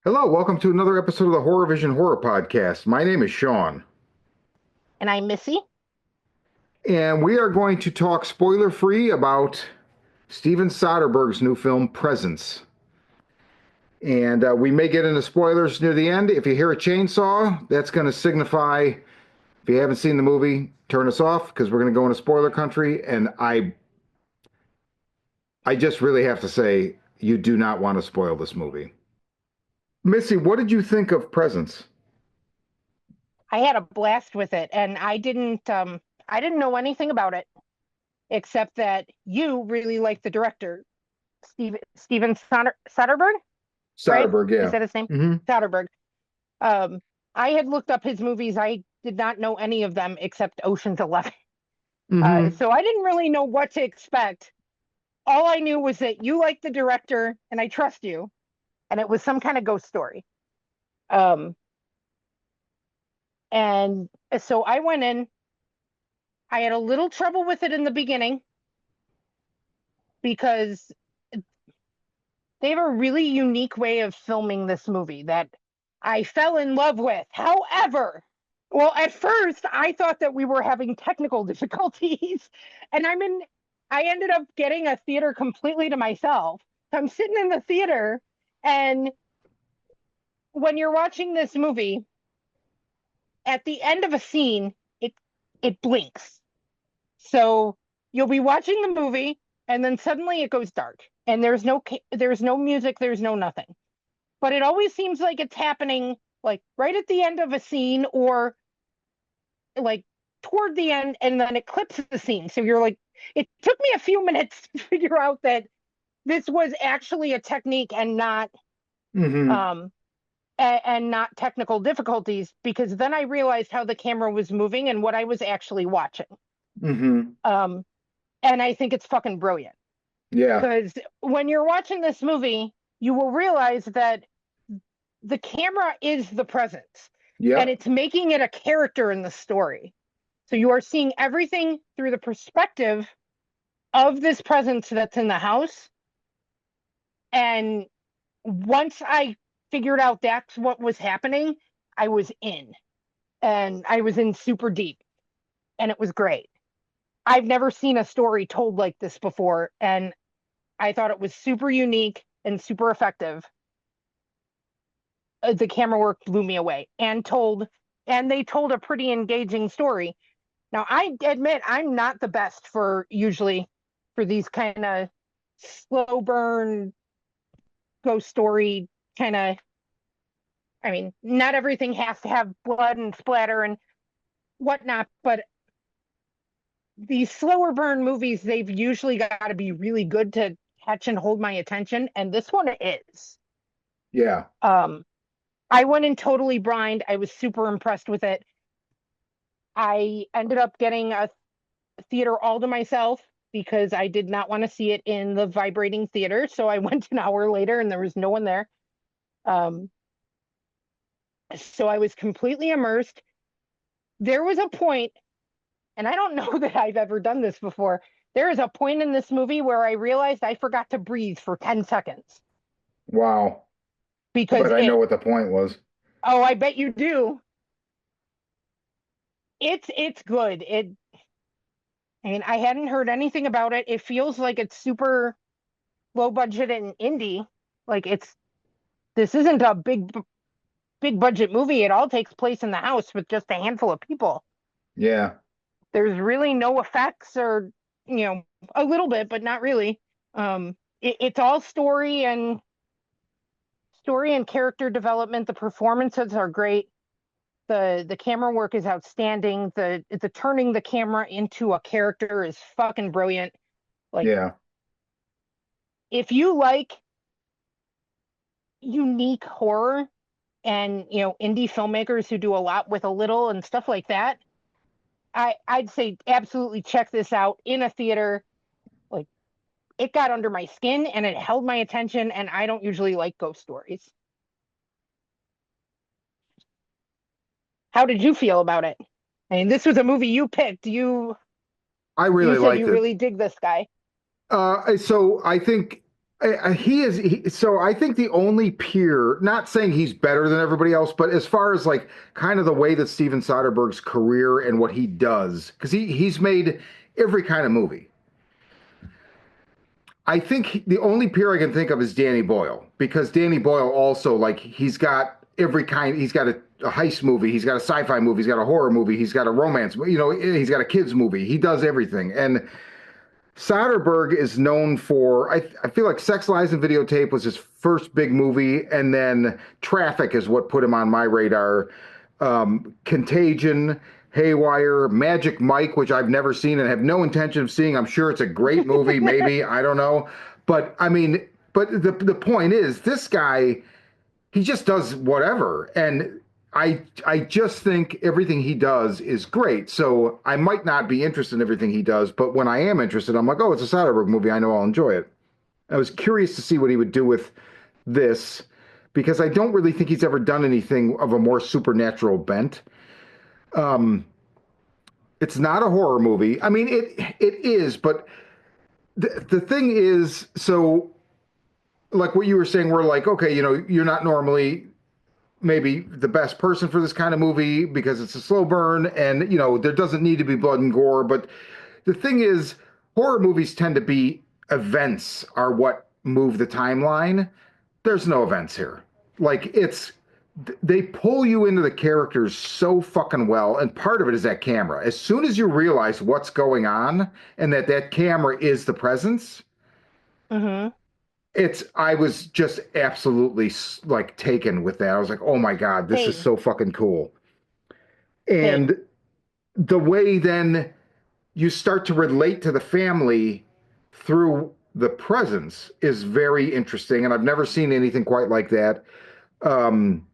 Hello, welcome to another episode of the Horror Vision Horror Podcast. My name is Sean, And I'm Missy. and we are going to talk spoiler free about Steven Soderbergh's new film, Presence. And we may get into spoilers near the end. If you hear a chainsaw, that's going to signify, if you haven't seen the movie, turn us off because we're going to go into spoiler country. And I just really have to say, you do not want to spoil this movie. Missy, what did you think of Presence? I had a blast with it, and I didn't know anything about it except that you really like the director, Steven Soderbergh, right? Soderbergh, Is yeah. that his name? Hmm. Soderbergh. Um, I had looked up his movies. I did not know any of them except Ocean's 11. Hmm. So I didn't really know what to expect. All I knew was that you like the director, and I trust you, and it was some kind of ghost story. Um, and so I went in. I had a little trouble with it in the beginning because they have a really unique way of filming this movie that I fell in love with. However, well, at first I thought that we were having technical difficulties, and I ended up getting a theater completely to myself. So I'm sitting in the theater, and when you're watching this movie, at the end of a scene, it blinks. So you'll be watching the movie, and then suddenly it goes dark, and there's no music, there's no nothing. But it always seems like it's happening like right at the end of a scene or like toward the end, and then it clips the scene. So you're like, it took me a few minutes to figure out that this was actually a technique and not Hmm. um and not technical difficulties, because then I realized how the camera was moving and what I was actually watching. Hmm. Um and I think it's fucking brilliant. Yeah. Because when you're watching this movie, you will realize that the camera is the presence and Yep. it's making it a character in the story. So you are seeing everything through the perspective of this presence that's in the house. And once I figured out that's what was happening, I was in, and I was in super deep, and it was great. I've never seen a story told like this before, and I thought it was super unique and super effective. The camera work blew me away, and they told a pretty engaging story. Now, I admit I'm not the best for usually for these kind of slow burn ghost story kind of. I mean, not everything has to have blood and splatter and whatnot, but these slower burn movies, they've usually got to be really good to catch and hold my attention, and this one is. Yeah. Um, I went in totally blind. I was super impressed with it. I ended up getting a theater all to myself because I did not want to see it in the vibrating theater. So I went an hour later and there was no one there. Um, so I was completely immersed. There was a point, and I don't know that I've ever done this before. There is a point in this movie where I realized I forgot to breathe for 10 seconds Wow. I because bet I know what the point was. oh, I bet you do. It's good. I mean, I hadn't heard anything about it. It feels like it's super low budget and indie. Like this isn't a big budget movie. It all takes place in the house with just a handful of people. Yeah. There's really no effects or, a little bit, but not really. It's all story and character development. The performances are great. The camera work is outstanding. The turning the camera into a character is fucking brilliant. Like, Yeah. if you like unique horror and indie filmmakers who do a lot with a little and stuff like that, I'd say absolutely check this out in a theater. Like, it got under my skin and it held my attention, and I don't usually like ghost stories. How did you feel about it? I mean, this was a movie you picked. You I you really said liked you it. really dig this guy. So I think So I think the only peer, not saying he's better than everybody else, but as far as like kind of the way that Steven Soderbergh's career and what he does, because he's made every kind of movie. I think the only peer I can think of is Danny Boyle, because Danny Boyle also like he's got every kind. He's got a heist movie, he's got a sci-fi movie, he's got a horror movie, he's got a romance, he's got a kids movie. He does everything, and Soderbergh is known for, I feel like Sex, Lies, and Videotape was his first big movie, and then Traffic is what put him on my radar. Contagion, Haywire, Magic Mike, which I've never seen and have no intention of seeing. I'm sure it's a great movie, maybe, I don't know. But I mean, but the point is, this guy, he just does whatever. And I just think everything he does is great. So I might not be interested in everything he does, but when I am interested, I'm like, oh, it's a Soderbergh movie. I know I'll enjoy it. I was curious to see what he would do with this because I don't really think he's ever done anything of a more supernatural bent. Um, it's not a horror movie. I mean, it is, but the thing is, so like what you were saying, we're like, okay, you're not normally maybe the best person for this kind of movie because it's a slow burn and there doesn't need to be blood and gore, but the thing is horror movies tend to be events are what move the timeline. There's no events here. Like they pull you into the characters so fucking well, and part of it is that camera. As soon as you realize what's going on and that camera is the presence, Mm-hmm. I was just absolutely like taken with that. I was like, oh my God, this is Same, so fucking cool. same. And the way then you start to relate to the family through the presence is very interesting. And I've never seen anything quite like that. Um,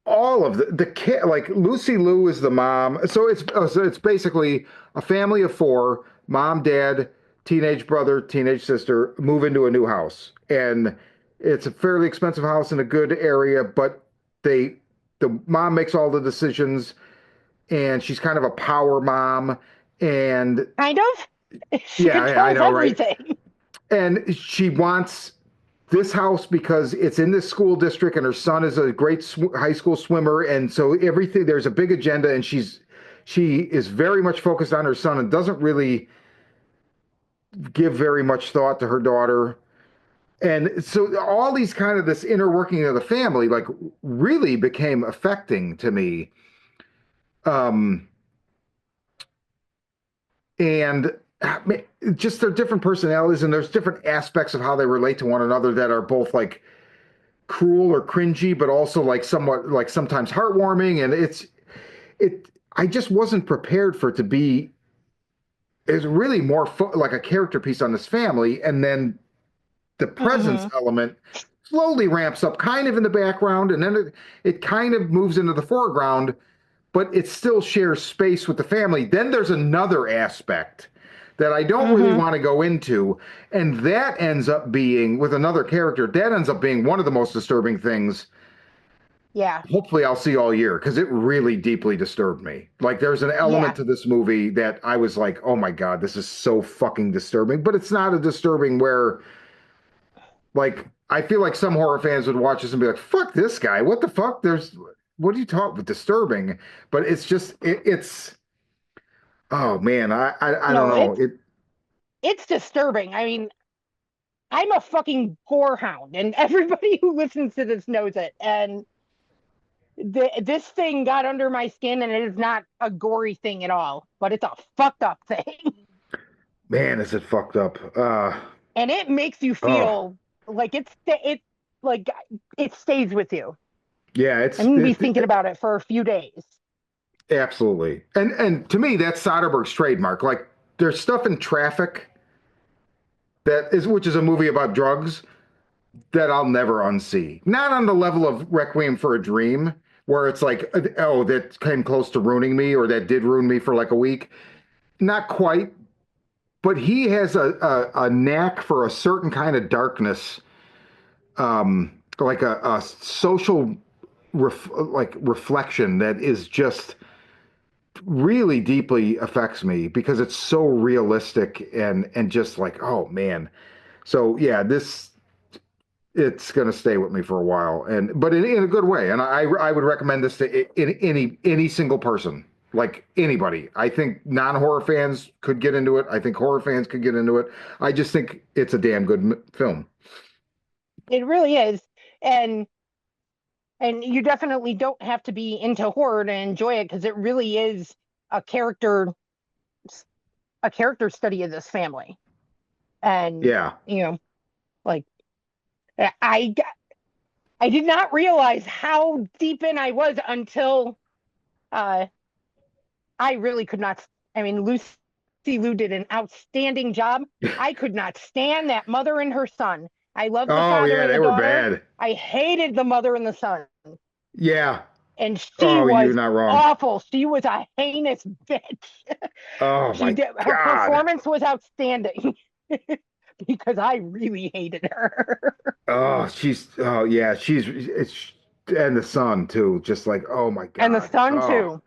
all of the kid, like Lucy Liu is the mom. So it's basically a family of four, mom, dad, teenage brother, teenage sister, move into a new house. And it's a fairly expensive house in a good area, but they the mom makes all the decisions and she's kind of a power mom. And Kind of. She yeah, I controls know, right? everything. And she wants this house because it's in this school district and her son is a great high school swimmer, and so everything, there's a big agenda, and she is very much focused on her son and doesn't really give very much thought to her daughter. And so all these kind of this inner working of the family like really became affecting to me. um and just their different personalities, and there's different aspects of how they relate to one another that are both like cruel or cringy, but also like somewhat like sometimes heartwarming. And it. I just wasn't prepared for it to be. It's really more like a character piece on this family, and then the presence Mm-hmm. element slowly ramps up, kind of in the background, and then it kind of moves into the foreground, but it still shares space with the family. Then there's another aspect that I don't really Mm-hmm. want to go into, and that ends up being with another character. That ends up being one of the most disturbing things Yeah. hopefully I'll see all year because it really deeply disturbed me. Like there's an element Yeah. to this movie that I was like, oh my God, this is so fucking disturbing. But it's not a disturbing where like I feel like some horror fans would watch this and be like, fuck this guy. What the fuck? What are you talking about disturbing? But it's just it's oh man, I don't No, know. it's disturbing. I mean, I'm a fucking gore hound, and everybody who listens to this knows it. And this thing got under my skin, and it is not a gory thing at all, but it's a fucked up thing. Man, is it fucked up. And it makes you Oh feel like like it stays with you. yeah, I'm gonna be thinking about it for a few days. absolutely. And to me, that's Soderbergh's trademark. Like there's stuff in Traffic that is which is a movie about drugs that I'll never unsee. Not on the level of Requiem for a Dream, where it's like, oh, that came close to ruining me, or that did ruin me for like a week. Not quite, but he has a knack for a certain kind of darkness, like a social like reflection that is just really deeply affects me because it's so realistic and just like, oh man. So yeah, this it's going to stay with me for a while, and but in a good way. And I would recommend this to any single person, like anybody. I think non-horror fans could get into it. I think horror fans could get into it. I just think it's a damn good film. It really is. And you definitely don't have to be into horror to enjoy it because it really is a character a character study of this family. And Yeah. you know, like I I did not realize how deep in I was until uh I really could not. I mean, Lucy Liu did an outstanding job. I could not stand that mother and her son. I love the Oh father yeah, and the they were daughter. bad. I hated the mother and the son. Yeah. And she Oh, you're was not wrong. awful. She was a heinous bitch. Oh She my did her God. performance was outstanding because I really hated her. Oh, oh yeah, it's and the son too. Just like, oh my And the God. son Oh. too.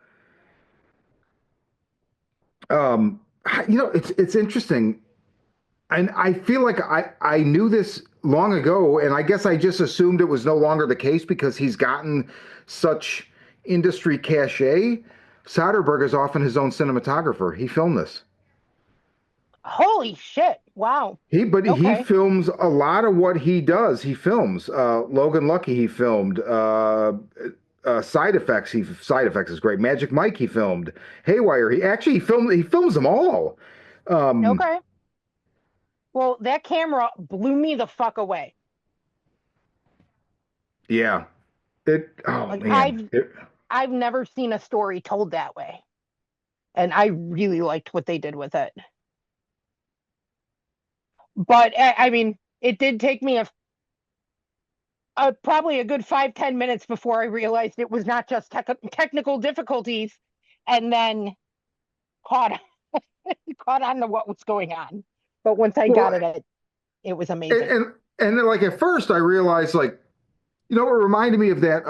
Um, it's interesting. And I feel like I knew this long ago, and I guess I just assumed it was no longer the case because he's gotten such industry cachet. Soderbergh is often his own cinematographer. He filmed this. Holy shit. Wow. But he Okay. films a lot of what he does. He films Logan Lucky. He filmed Side Effects is great. Magic Mike. He filmed Haywire. He films them all. Um, Okay. Well, that camera blew me the fuck away. yeah. It. Oh Like man. I've never seen a story told that way. And I really liked what they did with it. But I mean, it did take me probably a good 5-10 minutes before I realized it was not just technical difficulties, and then caught caught on to what was going on. But once I got Well, it was and, amazing. and and then like at first I realized like it reminded me of that.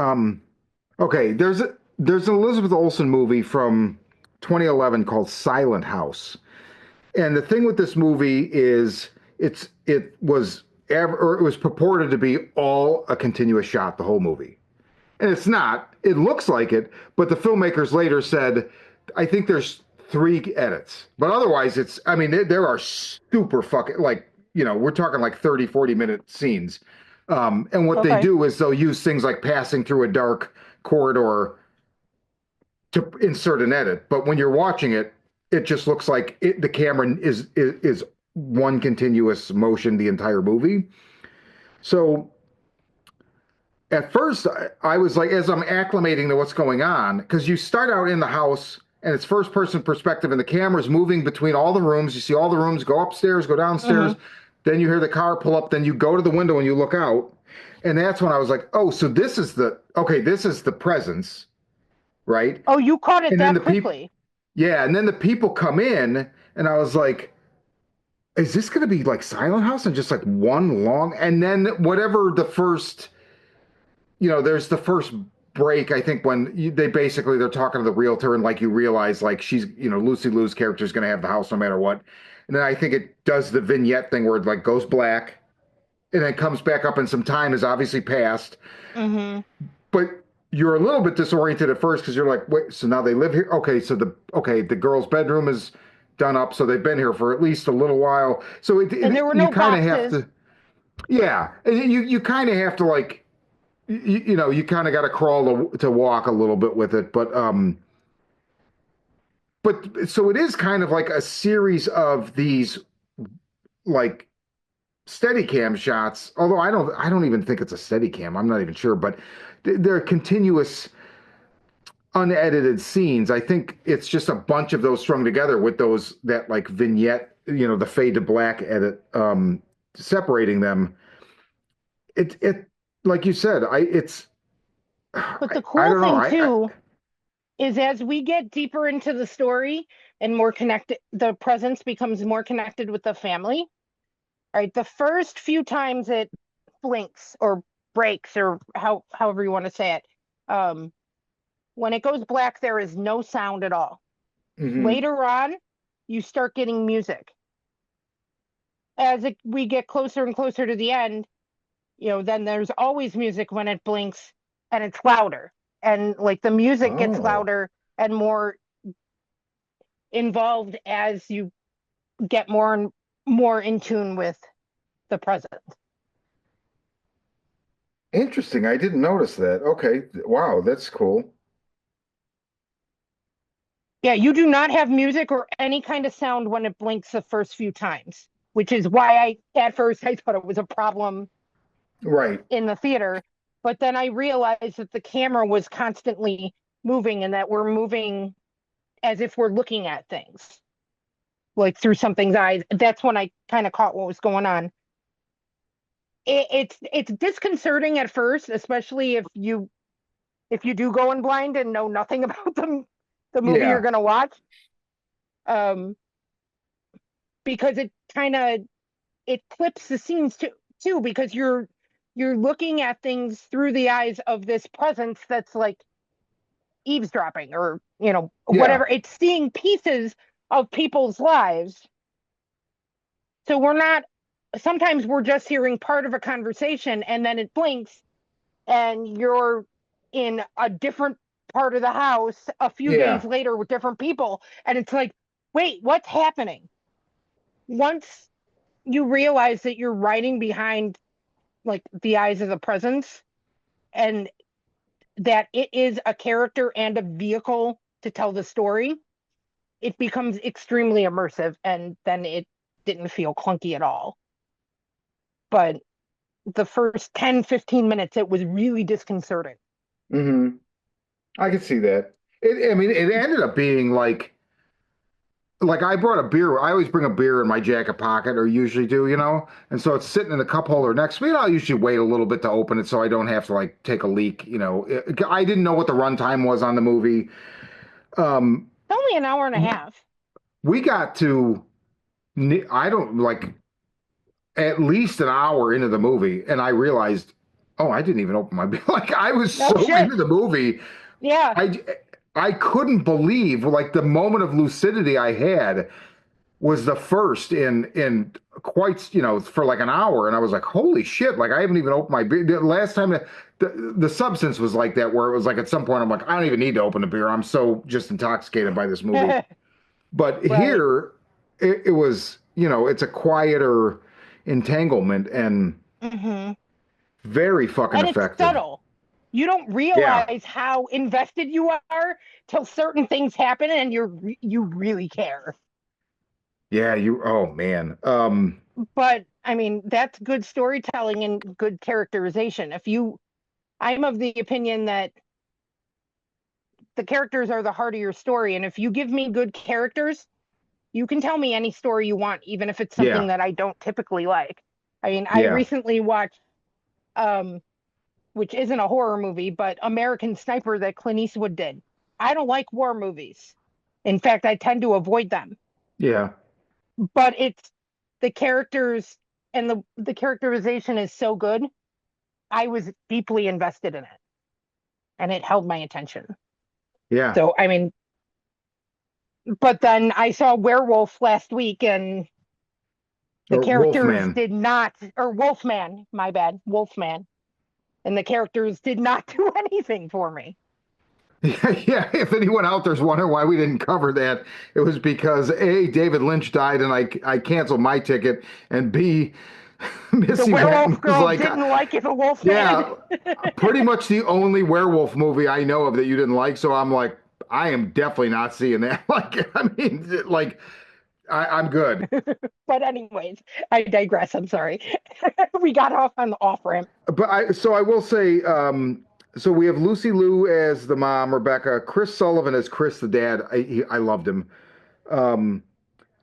Okay, there's an Elizabeth Olsen movie from 2011 called Silent House. And the thing with this movie is it was purported to be all a continuous shot the whole movie. And it's not. It looks like it, but the filmmakers later said I think there's three edits. But otherwise I mean there are super fucking like, we're talking like 30-40 minute scenes. And what they Okay. do is they'll use things like passing through a dark corridor to insert an edit. But when you're watching it, it just looks like the camera is one continuous motion the entire movie. So at first, I was like, as I'm acclimating to what's going on, because you start out in the house and it's first person perspective, and the camera's moving between all the rooms. You see all the rooms go upstairs, go downstairs. Mm-hmm. Then you hear the car pull up. Then you go to the window and you look out. And that's when I was like, oh, so this is the presence, right? Oh, you caught it And then that the people, quickly. yeah, and then the people come in, and I was like, is this going to be like Silent House and just like one long? And then whatever the first, there's the first break. I think when they're talking to the realtor, and like you realize like she's, Lucy Liu's character is going to have the house no matter what. And then I think it does the vignette thing where it like goes black and then comes back up, and some time has obviously passed. Mm-hmm. But you're a little bit disoriented at first because you're like, wait, so now they live here? Okay, so the girl's bedroom is done up, so they've been here for at least a little while. So And there were you no kind of have boxes. to, yeah, you kind of have to like, you kind of got to crawl to walk a little bit with it, but so it is kind of like a series of these like steady cam shots. Although I don't even think it's a steady cam. I'm not even sure, but they're continuous unedited scenes. I think it's just a bunch of those strung together with that like vignette, the fade to black edit, separating them. It like you said, But the I cool don't know. thing too is as we get deeper into the story and more connected, the presence becomes more connected with the family. Right. The first few times it blinks or breaks or however you want to say it, um, when it goes black, there is no sound at all. Mhm. Later on, you start getting music. we get closer and closer to the end, then there's always music when it blinks and it's louder. And like the music gets Oh, louder and more involved as you get more and more in tune with the present. interesting. I didn't notice that. Okay. Wow, that's cool. Yeah, you do not have music or any kind of sound when it blinks the first few times, which is why at first I thought it was a problem Right. in the theater. But then I realized that the camera was constantly moving and that we're moving as if we're looking at things, like through something's eyes. That's when I kind of caught what was going on. It's disconcerting at first, especially if you do go in blind and know nothing about the movie you're Yeah. gonna watch. Um, because it kind of it clips the scenes too because you're looking at things through the eyes of this presence that's like eavesdropping or Yeah. whatever. It's seeing pieces of people's lives, so we're not sometimes we're just hearing part of a conversation and then it blinks and you're in a different part of the house a few days Yeah. later with different people, and it's like, wait, what's happening? Once you realize that you're riding behind like the eyes of the presence and that it is a character and a vehicle to tell the story, it becomes extremely immersive, and then it didn't feel clunky at all. But the first 10-15 minutes, it was really disconcerting. Hmm. I can see that. I mean, it ended up being like I brought a beer. I always bring a beer in my jacket pocket, or usually do, and so it's sitting in the cup holder next to me. And I'll usually wait a little bit to open it so I don't have to like take a leak. I didn't know what the runtime was on the movie. Um, It's only an hour and a half. we got to, I don't like at least an hour into the movie, and I realized, oh, I didn't even open my beer. Like I was No so into shit. the movie, Yeah. I I couldn't believe like the moment of lucidity I had was the first in quite for like an hour, and I was like, holy shit! Like I haven't even opened my beer. The last time the substance was like that, where it was like at some point I'm like, I don't even need to open a beer. I'm so just intoxicated by this movie. But Right. here, it was it's a quieter entanglement and Hmm. very fucking And it's effective. subtle. You don't Yeah, realize how invested you are till certain things happen and you really care. yeah. Oh man. But I mean, that's good storytelling and good characterization. I'm of the opinion that the characters are the heart of your story. And if you give me good characters, you can tell me any story you want, even if it's something Yeah, that I don't typically like. I mean, I yeah. recently watched, um, which isn't a horror movie, but American Sniper that Clint Eastwood did. I don't like war movies. In fact, I tend to avoid them. Yeah. But it's the characters and the characterization is so good. I was deeply invested in it and it held my attention. Yeah. So, I mean, but then I saw Werewolf last week and the Or characters Wolfman. did not, or Wolfman, my bad, Wolfman, and the characters did not do anything for me. Yeah, yeah. If anyone out there's wondering why we didn't cover that, it was because A, David Lynch died and I canceled my ticket, and B, The Missy went and werewolf was girl like, didn't like it, a Wolfman. yeah, pretty much the only werewolf movie I know of that you didn't like. So I'm like, I am definitely not seeing that. Like, I mean, like, I'm good. But anyways, I digress. I'm sorry. We got off on the off ramp. But I will say, so we have Lucy Liu as the mom, Rebecca, Chris Sullivan as Chris the dad. I loved him. Um,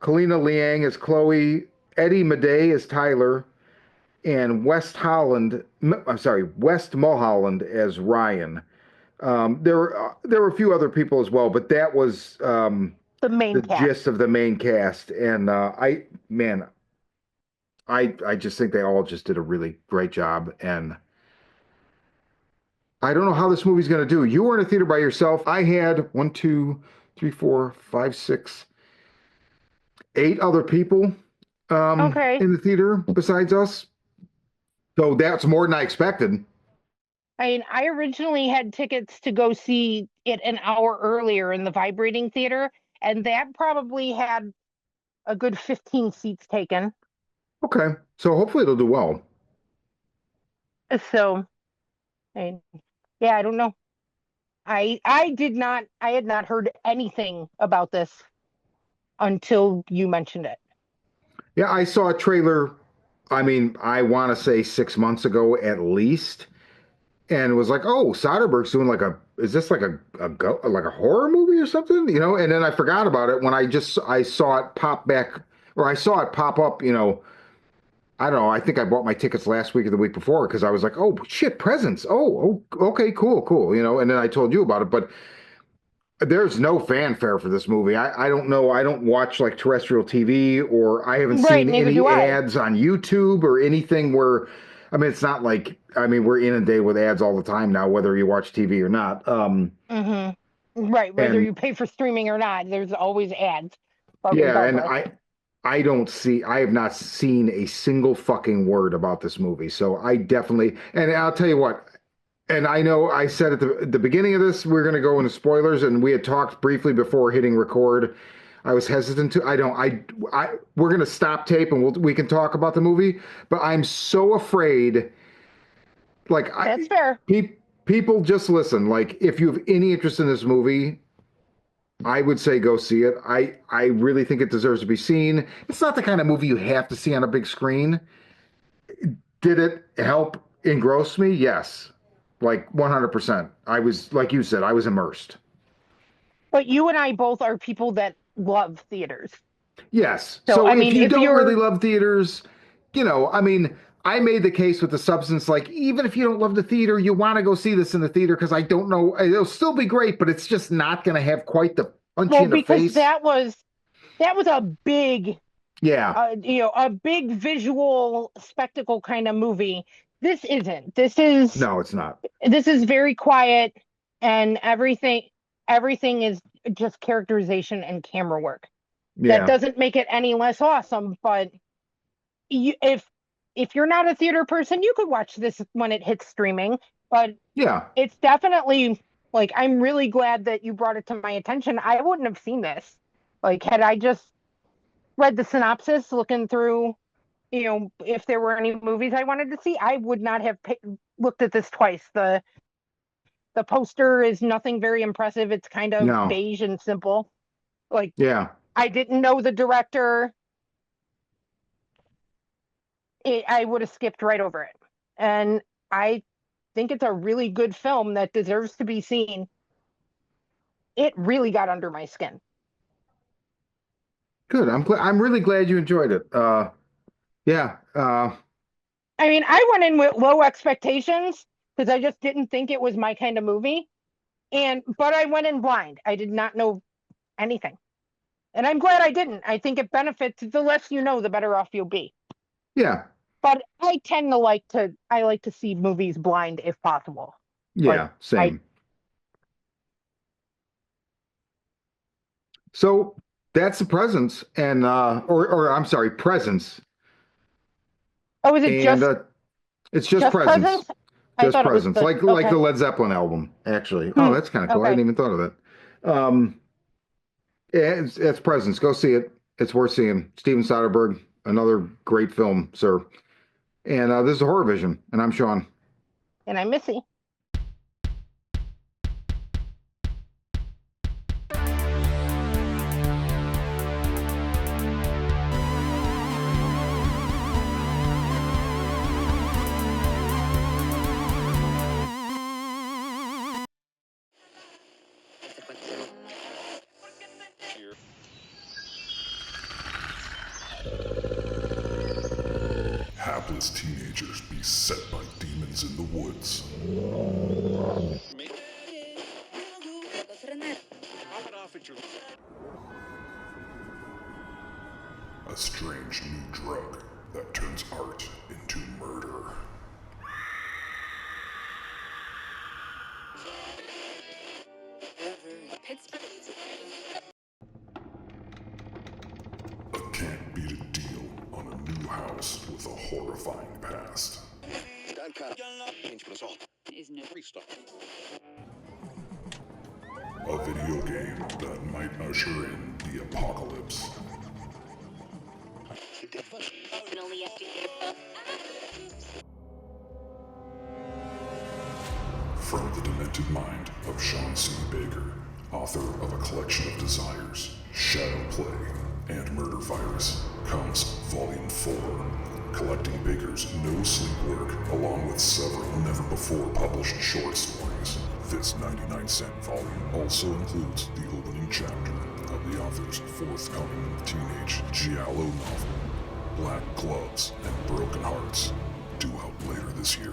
Kalina Liang as Chloe, Eddie Madej as Tyler, and West Mulholland as Ryan. There were a few other people as well, but that was The main the cast. gist of the main cast. And man, I just think they all just did a really great job. And I don't know how this movie's going to do. You were in a theater by yourself. I had one, two, three, four, five, six, eight other people. Okay. in the theater besides us. So that's more than I expected. I mean, I originally had tickets to go see it an hour earlier in the vibrating theater, and that probably had a good 15 seats taken. Okay. So hopefully it'll do well. So, I mean, yeah, I don't know. I had not heard anything about this until you mentioned it. Yeah, I saw a trailer, I mean, I want to say 6 months ago at least, and was like, oh, Soderbergh's doing like is this like like a horror movie or something? And then I forgot about it when I saw it pop back, or I saw it pop up, I don't know. I think I bought my tickets last week or the week before because I was like, oh shit, presents. Oh, okay, cool. And then I told you about it, but there's no fanfare for this movie. I don't know. I don't watch like terrestrial TV, or I haven't Right, seen neither do any I. ads on YouTube or anything where, I mean, it's not like, I mean, we're inundated with ads all the time now, whether you watch TV or not. Hmm. Right, whether And you pay for streaming or not, there's always ads. But yeah, and regardless, I have not seen a single fucking word about this movie. So I definitely, and I'll tell you what, and I know I said at the beginning of this, we're going to go into spoilers, and we had talked briefly before hitting record. I was hesitant to, I don't, we're going to stop tape and we can talk about the movie, but I'm so afraid, like, that's fair. people just listen. Like, if you have any interest in this movie, I would say go see it. I really think it deserves to be seen. It's not the kind of movie you have to see on a big screen. Did it help engross me? Yes. Like 100%. I was, like you said, I was immersed. But you and I both are people that love theaters. Yes. So, So I if mean, you if don't really you're, love theaters, I mean, I made the case with the substance, like, even if you don't love the theater, you want to go see this in the theater because I don't know, it'll still be great, but it's just not going to have quite the punch you well, in the because face. that was a big, Yeah. a big visual spectacle kind of movie. This isn't. No, it's not. This is very quiet, and everything is just characterization and camera work. That Yeah. doesn't make it any less awesome, but you, if you're not a theater person, you could watch this when it hits streaming. But Yeah. it's definitely like I'm really glad that you brought it to my attention. I wouldn't have seen this. Like had I just read the synopsis, looking through, if there were any movies I wanted to see, I would not have looked at this twice. The poster is nothing very impressive. It's kind of No. beige and simple. Like Yeah. I didn't know the director. I would have skipped right over it. And I think it's a really good film that deserves to be seen. It really got under my skin. Good. I'm really glad you enjoyed it. Yeah. I mean, I went in with low expectations because I just didn't think it was my kind of movie. But I went in blind. I did not know anything. And I'm glad I didn't. I think it benefits the less you know, the better off you'll be. Yeah. But I like to see movies blind if possible. Like Yeah. I Same. So that's the presence, and or I'm sorry, presence, oh, is it and it's just just presence, presents? I thought it was the like the okay. Led Zeppelin album, actually. Oh, Hmm. that's kind of cool. I Okay. didn't even thought of that. Yeah, it's presence. Go see it. It's worth seeing. Steven Soderbergh, another great film, sir. And this is Horror Vision, and I'm Sean. And I'm Missy. Hapless teenagers beset by demons in the woods. A strange new drug that turns art into murder. A can't beat a deal on with a horrifying past. A video game that might usher in the apocalypse. From the demented mind of Sean C. Baker, author of A Collection of Desires, Shadow Play, and Murder Virus, comes Volume 4, collecting Baker's no-sleep work along with several never-before-published short stories. This 99-cent volume also includes the opening chapter of the author's forthcoming teenage giallo novel, Black Gloves and Broken Hearts, due out later this year.